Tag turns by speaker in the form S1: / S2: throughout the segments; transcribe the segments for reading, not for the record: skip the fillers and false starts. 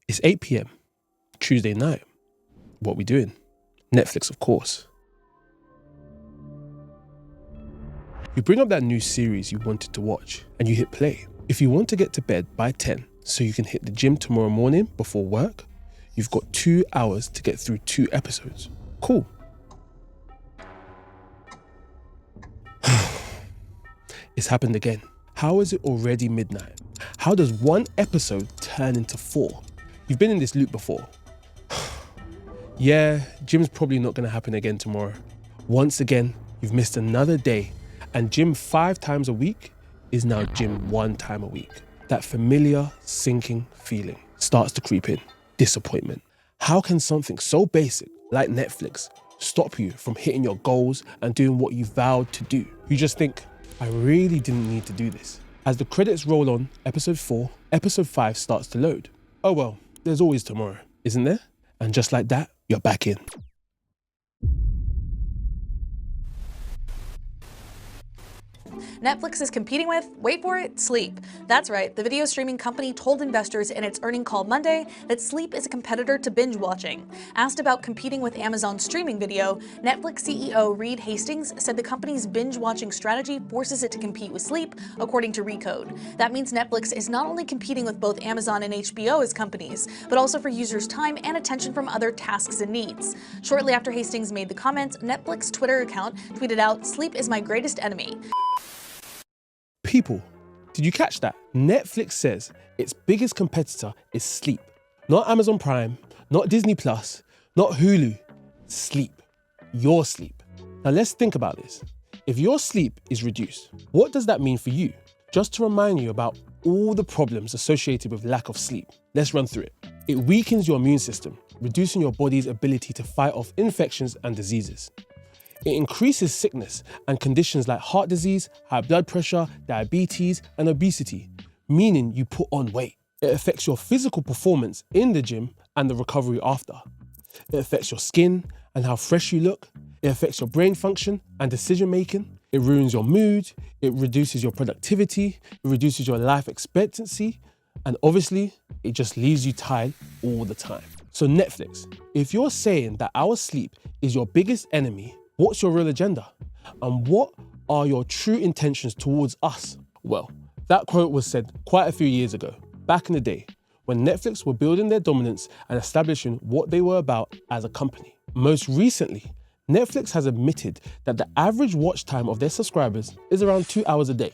S1: It's 8 p.m, Tuesday night. What we doing? Netflix, of course. You bring up that new series you wanted to watch and you hit play. If you want to get to bed by 10 so you can hit the gym tomorrow morning before work, you've got 2 hours to get through 2 episodes. Cool. It's happened again. How is it already midnight? How does one episode turn into 4? You've been in this loop before. Yeah, gym's probably not gonna happen again tomorrow. Once again, you've missed another day, and gym 5 times a week is now gym 1 time a week. That familiar, sinking feeling starts to creep in. Disappointment. How can something so basic like Netflix stop you from hitting your goals and doing what you vowed to do? You just think, I really didn't need to do this. As the credits roll on episode 4, episode 5 starts to load. Oh well, there's always tomorrow, isn't there? And just like that, you're back in.
S2: Netflix is competing with, wait for it, sleep. That's right, the video streaming company told investors in its earnings call Monday that sleep is a competitor to binge watching. Asked about competing with Amazon's streaming video, Netflix CEO Reed Hastings said the company's binge watching strategy forces it to compete with sleep, according to Recode. That means Netflix is not only competing with both Amazon and HBO as companies, but also for users' time and attention from other tasks and needs. Shortly after Hastings made the comment, Netflix Twitter account tweeted out, "Sleep is my greatest enemy."
S1: People, did you catch that? Netflix says its biggest competitor is sleep. Not Amazon Prime, not Disney Plus, not Hulu. Sleep. Your sleep. Now let's think about this. If your sleep is reduced, what does that mean for you? Just to remind you about all the problems associated with lack of sleep, let's run through it. It weakens your immune system, reducing your body's ability to fight off infections and diseases. It increases sickness and conditions like heart disease, high blood pressure, diabetes, and obesity, meaning you put on weight. It affects your physical performance in the gym and the recovery after. It affects your skin and how fresh you look. It affects your brain function and decision making. It ruins your mood. It reduces your productivity. It reduces your life expectancy. And obviously, it just leaves you tired all the time. So Netflix, if you're saying that our sleep is your biggest enemy, what's your real agenda? And what are your true intentions towards us? Well, that quote was said quite a few years ago, back in the day, when Netflix were building their dominance and establishing what they were about as a company. Most recently, Netflix has admitted that the average watch time of their subscribers is around 2 hours a day.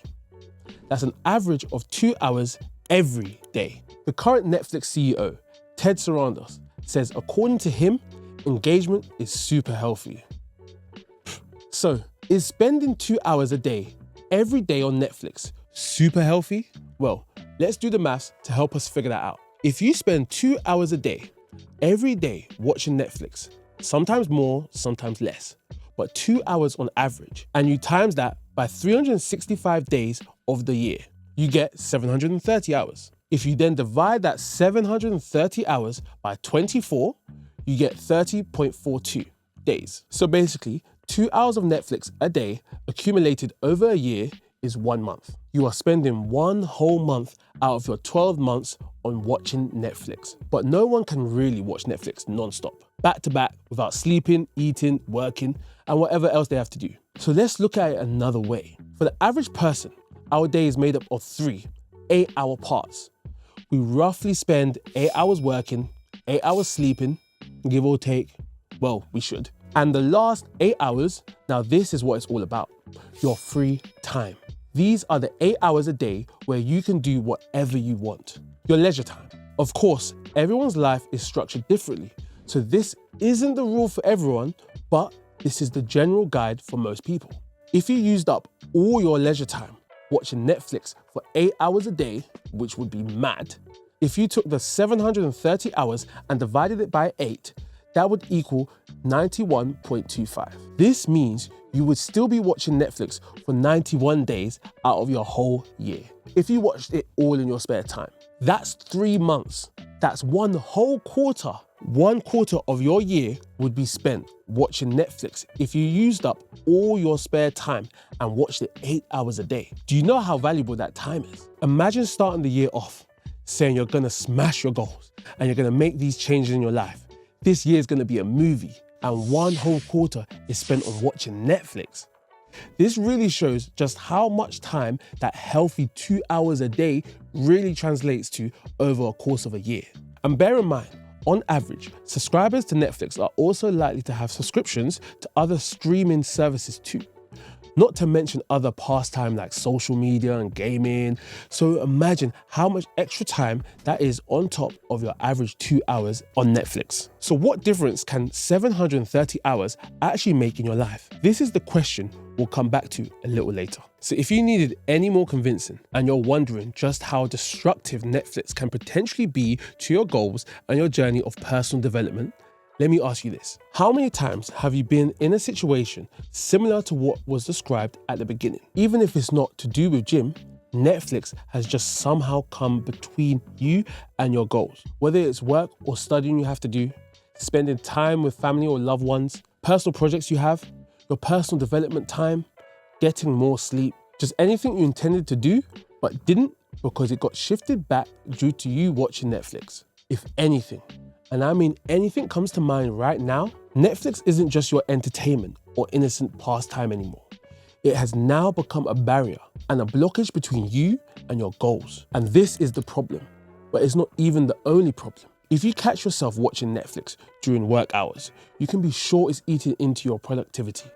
S1: That's an average of 2 hours every day. The current Netflix CEO, Ted Sarandos, says according to him, engagement is super healthy. So, is spending 2 hours a day, every day on Netflix, super healthy? Well, let's do the maths to help us figure that out. If you spend 2 hours a day, every day watching Netflix, sometimes more, sometimes less, but 2 hours on average, and you times that by 365 days of the year, you get 730 hours. If you then divide that 730 hours by 24, you get 30.42 days. So basically, 2 hours of Netflix a day accumulated over a year is 1 month. You are spending 1 whole month out of your 12 months on watching Netflix. But no one can really watch Netflix non-stop, back to back, without sleeping, eating, working, and whatever else they have to do. So let's look at it another way. For the average person, our day is made up of 3 8-hour parts. We roughly spend 8 hours working, 8 hours sleeping, give or take. Well, we should. And the last 8 hours, now this is what it's all about, your free time. These are the 8 hours a day where you can do whatever you want. Your leisure time. Of course, everyone's life is structured differently, so this isn't the rule for everyone, but this is the general guide for most people. If you used up all your leisure time watching Netflix for 8 hours a day, which would be mad, if you took the 730 hours and divided it by 8, that would equal 91.25. This means you would still be watching Netflix for 91 days out of your whole year. If you watched it all in your spare time, that's 3 months. That's 1 whole quarter. 1 quarter of your year would be spent watching Netflix if you used up all your spare time and watched it 8 hours a day. Do you know how valuable that time is? Imagine starting the year off saying you're gonna smash your goals and you're gonna make these changes in your life. This year's gonna be a movie, and one whole quarter is spent on watching Netflix. This really shows just how much time that healthy 2 hours a day really translates to over a course of a year. And bear in mind, on average, subscribers to Netflix are also likely to have subscriptions to other streaming services too. Not to mention other pastime like social media and gaming. So imagine how much extra time that is on top of your average 2 hours on Netflix. So what difference can 730 hours actually make in your life? This is the question we'll come back to a little later. So if you needed any more convincing and you're wondering just how destructive Netflix can potentially be to your goals and your journey of personal development, let me ask you this. How many times have you been in a situation similar to what was described at the beginning? Even if it's not to do with gym, Netflix has just somehow come between you and your goals. Whether it's work or studying you have to do, spending time with family or loved ones, personal projects you have, your personal development time, getting more sleep, just anything you intended to do but didn't because it got shifted back due to you watching Netflix. If anything, and I mean anything comes to mind right now, Netflix isn't just your entertainment or innocent pastime anymore. It has now become a barrier and a blockage between you and your goals. And this is the problem, but it's not even the only problem. If you catch yourself watching Netflix during work hours, you can be sure it's eating into your productivity.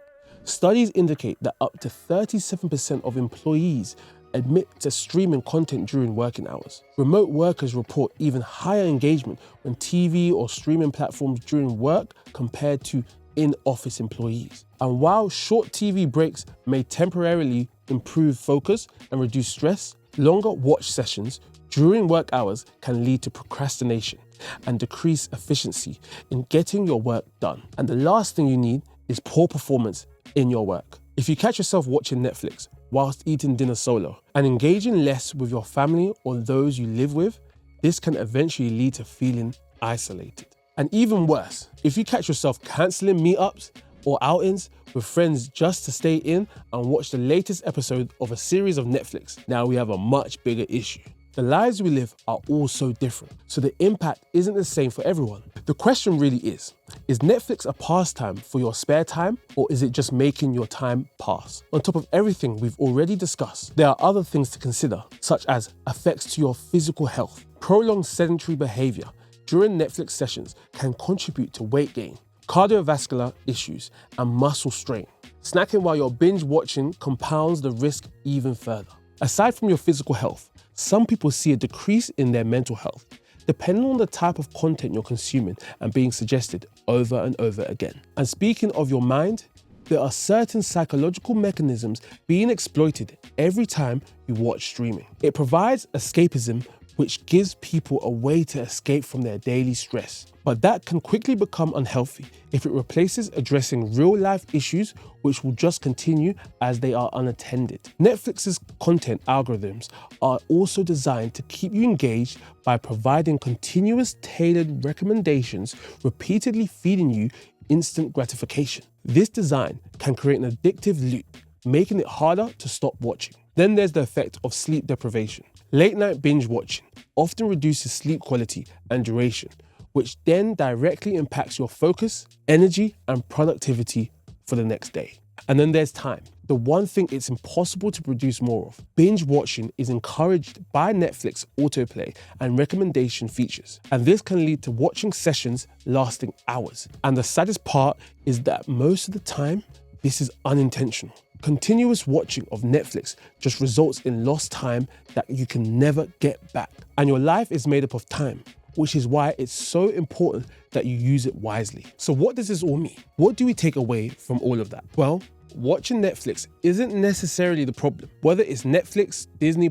S1: Studies indicate that up to 37% of employees admit to streaming content during working hours. Remote workers report even higher engagement on TV or streaming platforms during work compared to in-office employees. And while short TV breaks may temporarily improve focus and reduce stress, longer watch sessions during work hours can lead to procrastination and decrease efficiency in getting your work done. And the last thing you need is poor performance in your work. If you catch yourself watching Netflix whilst eating dinner solo and engaging less with your family or those you live with, this can eventually lead to feeling isolated. And even worse, if you catch yourself cancelling meetups or outings with friends just to stay in and watch the latest episode of a series of Netflix, now we have a much bigger issue. The lives we live are all so different, so the impact isn't the same for everyone. The question really is Netflix a pastime for your spare time, or is it just making your time pass? On top of everything we've already discussed, there are other things to consider, such as effects to your physical health. Prolonged sedentary behavior during Netflix sessions can contribute to weight gain, cardiovascular issues, and muscle strain. Snacking while you're binge watching compounds the risk even further. Aside from your physical health, some people see a decrease in their mental health, depending on the type of content you're consuming and being suggested over and over again. And speaking of your mind, there are certain psychological mechanisms being exploited every time you watch streaming. It provides escapism, which gives people a way to escape from their daily stress. But that can quickly become unhealthy if it replaces addressing real-life issues, which will just continue as they are unattended. Netflix's content algorithms are also designed to keep you engaged by providing continuous tailored recommendations, repeatedly feeding you instant gratification. This design can create an addictive loop, making it harder to stop watching. Then there's the effect of sleep deprivation. Late night binge watching often reduces sleep quality and duration, which then directly impacts your focus, energy, and productivity for the next day. And then there's time, the one thing it's impossible to produce more of. Binge watching is encouraged by Netflix autoplay and recommendation features, and this can lead to watching sessions lasting hours. And the saddest part is that most of the time, this is unintentional. Continuous watching of Netflix just results in lost time that you can never get back. And your life is made up of time, which is why it's so important that you use it wisely. So what does this all mean? What do we take away from all of that? Well, watching Netflix isn't necessarily the problem. Whether it's Netflix, Disney+,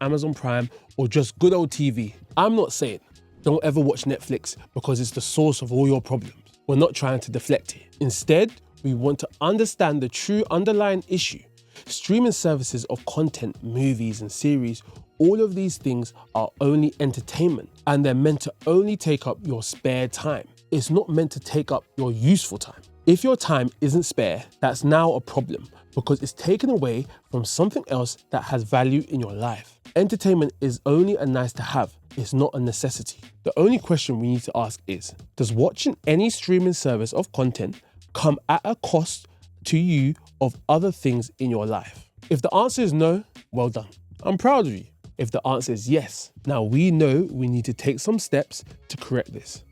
S1: Amazon Prime, or just good old TV, I'm not saying don't ever watch Netflix because it's the source of all your problems. We're not trying to deflect here. Instead, we want to understand the true underlying issue. Streaming services of content, movies and series, all of these things are only entertainment, and they're meant to only take up your spare time. It's not meant to take up your useful time. If your time isn't spare, that's now a problem because it's taken away from something else that has value in your life. Entertainment is only a nice to have, is not a necessity. The only question we need to ask is, does watching any streaming service of content come at a cost to you of other things in your life? If the answer is no, well done. I'm proud of you. If the answer is yes, now we know we need to take some steps to correct this.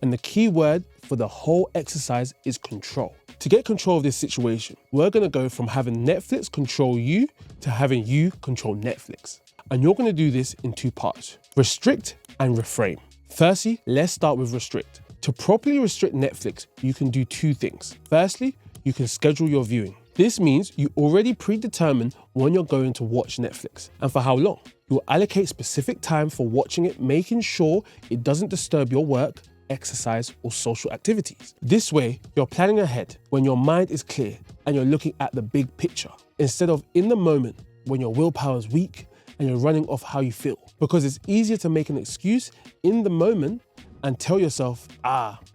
S1: And the key word for the whole exercise is control. To get control of this situation, we're going to go from having Netflix control you to having you control Netflix. And you're going to do this in two parts: restrict and reframe. Firstly, let's start with restrict. To properly restrict Netflix, you can do two things. Firstly, you can schedule your viewing. This means you already predetermine when you're going to watch Netflix and for how long. You'll allocate specific time for watching it, making sure it doesn't disturb your work, exercise, or social activities. This way, you're planning ahead when your mind is clear and you're looking at the big picture, instead of in the moment when your willpower is weak and you're running off how you feel. Because it's easier to make an excuse in the moment and tell yourself,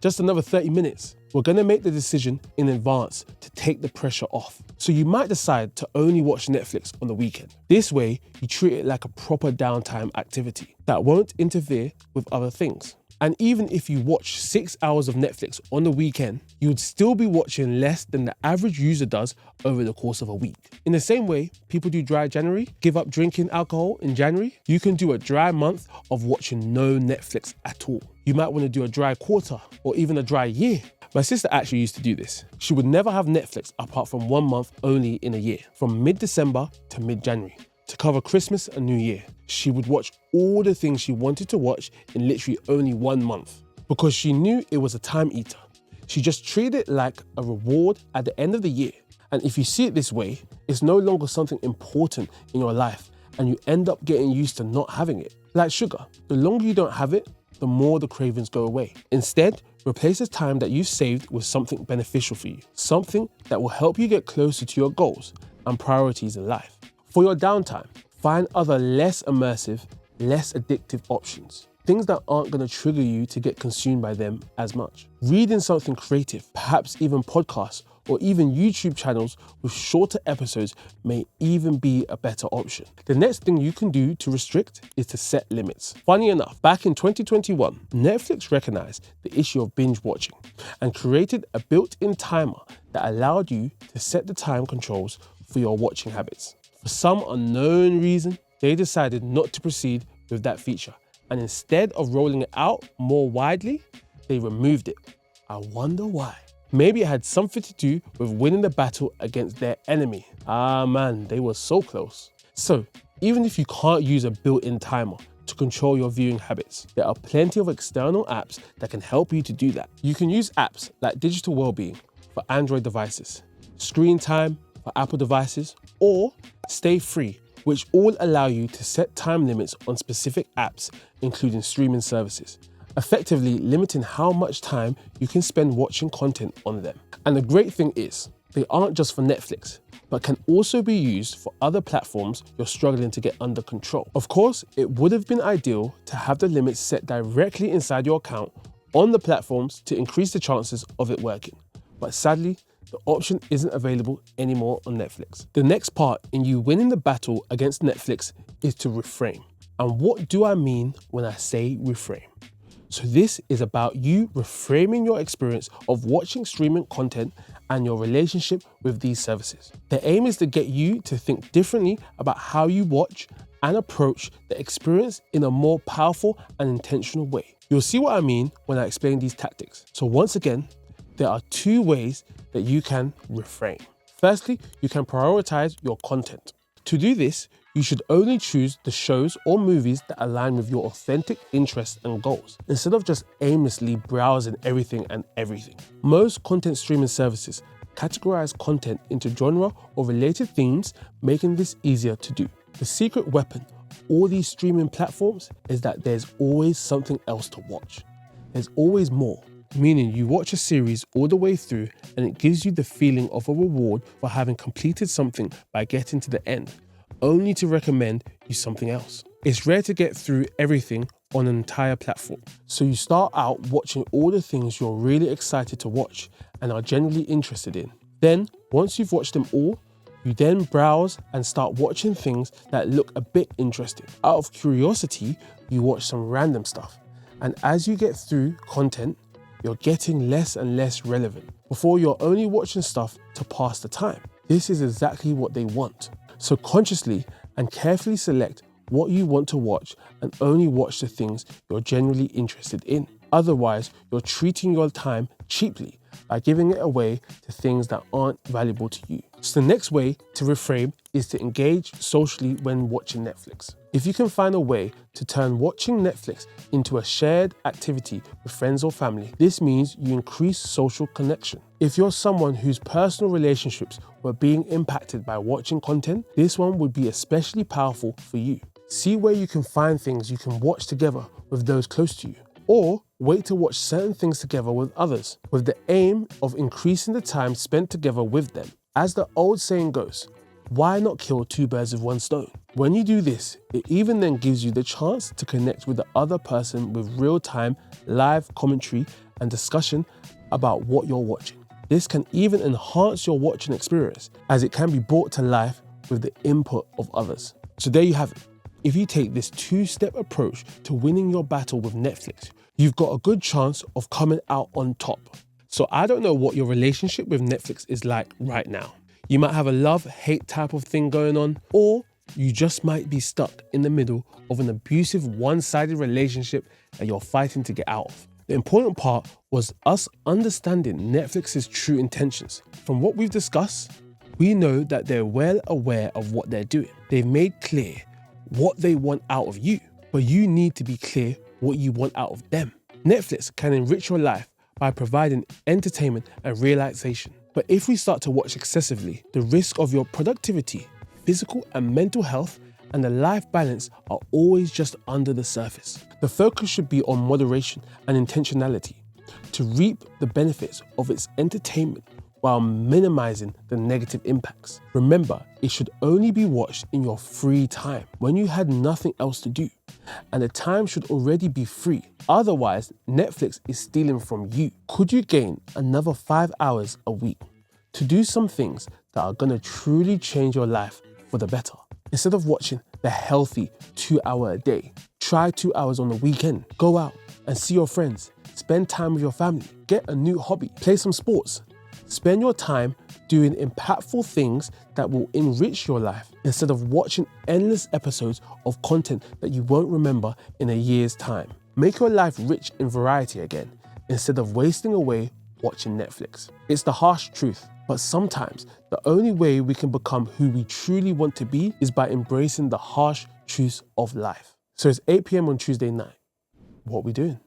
S1: just another 30 minutes. We're gonna make the decision in advance to take the pressure off. So you might decide to only watch Netflix on the weekend. This way, you treat it like a proper downtime activity that won't interfere with other things. And even if you watch 6 hours of Netflix on the weekend, you'd still be watching less than the average user does over the course of a week. In the same way people do dry January, give up drinking alcohol in January, you can do a dry month of watching no Netflix at all. You might want to do a dry quarter or even a dry year. My sister actually used to do this. She would never have Netflix apart from 1 month only in a year, from mid-December to mid-January. To cover Christmas and New Year, she would watch all the things she wanted to watch in literally only 1 month. Because she knew it was a time eater. She just treated it like a reward at the end of the year. And if you see it this way, it's no longer something important in your life and you end up getting used to not having it. Like sugar, the longer you don't have it, the more the cravings go away. Instead, replace the time that you've saved with something beneficial for you. Something that will help you get closer to your goals and priorities in life. For your downtime, find other less immersive, less addictive options. Things that aren't going to trigger you to get consumed by them as much. Reading something creative, perhaps even podcasts or even YouTube channels with shorter episodes may even be a better option. The next thing you can do to restrict is to set limits. Funny enough, back in 2021, Netflix recognized the issue of binge watching and created a built-in timer that allowed you to set the time controls for your watching habits. For some unknown reason, they decided not to proceed with that feature, and instead of rolling it out more widely, they removed it. I wonder why. Maybe it had something to do with winning the battle against their enemy. Man, they were so close. So, even if you can't use a built-in timer to control your viewing habits, there are plenty of external apps that can help you to do that. You can use apps like Digital Wellbeing for Android devices, Screen Time for Apple devices, or Stay Free, which all allow you to set time limits on specific apps, including streaming services, effectively limiting how much time you can spend watching content on them. And the great thing is, they aren't just for Netflix, but can also be used for other platforms you're struggling to get under control. Of course, it would have been ideal to have the limits set directly inside your account on the platforms to increase the chances of it working. But sadly, the option isn't available anymore on Netflix. The next part in you winning the battle against Netflix is to reframe. And what do I mean when I say reframe? So this is about you reframing your experience of watching streaming content and your relationship with these services. The aim is to get you to think differently about how you watch and approach the experience in a more powerful and intentional way. You'll see what I mean when I explain these tactics. So once again, there are 2 ways that you can reframe. Firstly, you can prioritize your content. To do this, you should only choose the shows or movies that align with your authentic interests and goals, instead of just aimlessly browsing everything and everything. Most content streaming services categorize content into genre or related themes, making this easier to do. The secret weapon of all these streaming platforms is that there's always something else to watch. There's always more. Meaning you watch a series all the way through and it gives you the feeling of a reward for having completed something by getting to the end, only to recommend you something else. It's rare to get through everything on an entire platform. So you start out watching all the things you're really excited to watch and are genuinely interested in. Then, once you've watched them all, you then browse and start watching things that look a bit interesting. Out of curiosity, you watch some random stuff. And as you get through content, you're getting less and less relevant. Before, you're only watching stuff to pass the time. This is exactly what they want. So consciously and carefully select what you want to watch and only watch the things you're genuinely interested in. Otherwise, you're treating your time cheaply by giving it away to things that aren't valuable to you. So the next way to reframe is to engage socially when watching Netflix. If you can find a way to turn watching Netflix into a shared activity with friends or family, this means you increase social connection. If you're someone whose personal relationships were being impacted by watching content, this one would be especially powerful for you. See where you can find things you can watch together with those close to you, or wait to watch certain things together with others, with the aim of increasing the time spent together with them. As the old saying goes, why not kill two birds with one stone? When you do this, it even then gives you the chance to connect with the other person with real-time live commentary and discussion about what you're watching. This can even enhance your watching experience, as it can be brought to life with the input of others. So there you have it. If you take this two-step approach to winning your battle with Netflix, you've got a good chance of coming out on top. So I don't know what your relationship with Netflix is like right now. You might have a love-hate type of thing going on, or you just might be stuck in the middle of an abusive one-sided relationship that you're fighting to get out of. The important part was us understanding Netflix's true intentions. From what we've discussed, we know that they're well aware of what they're doing. They've made clear what they want out of you, but you need to be clear what you want out of them. Netflix can enrich your life by providing entertainment and relaxation. But if we start to watch excessively, the risk of your productivity, physical and mental health, and the life balance are always just under the surface. The focus should be on moderation and intentionality to reap the benefits of its entertainment while minimizing the negative impacts. Remember, it should only be watched in your free time, when you had nothing else to do, and the time should already be free. Otherwise, Netflix is stealing from you. Could you gain another 5 hours a week to do some things that are gonna truly change your life for the better? Instead of watching the healthy 2 hour a day, try 2 hours on the weekend. Go out and see your friends, spend time with your family, get a new hobby, play some sports. Spend your time doing impactful things that will enrich your life instead of watching endless episodes of content that you won't remember in a year's time. Make your life rich in variety again instead of wasting away watching Netflix. It's the harsh truth, but sometimes the only way we can become who we truly want to be is by embracing the harsh truths of life. So it's 8 p.m. on Tuesday night. What are we doing?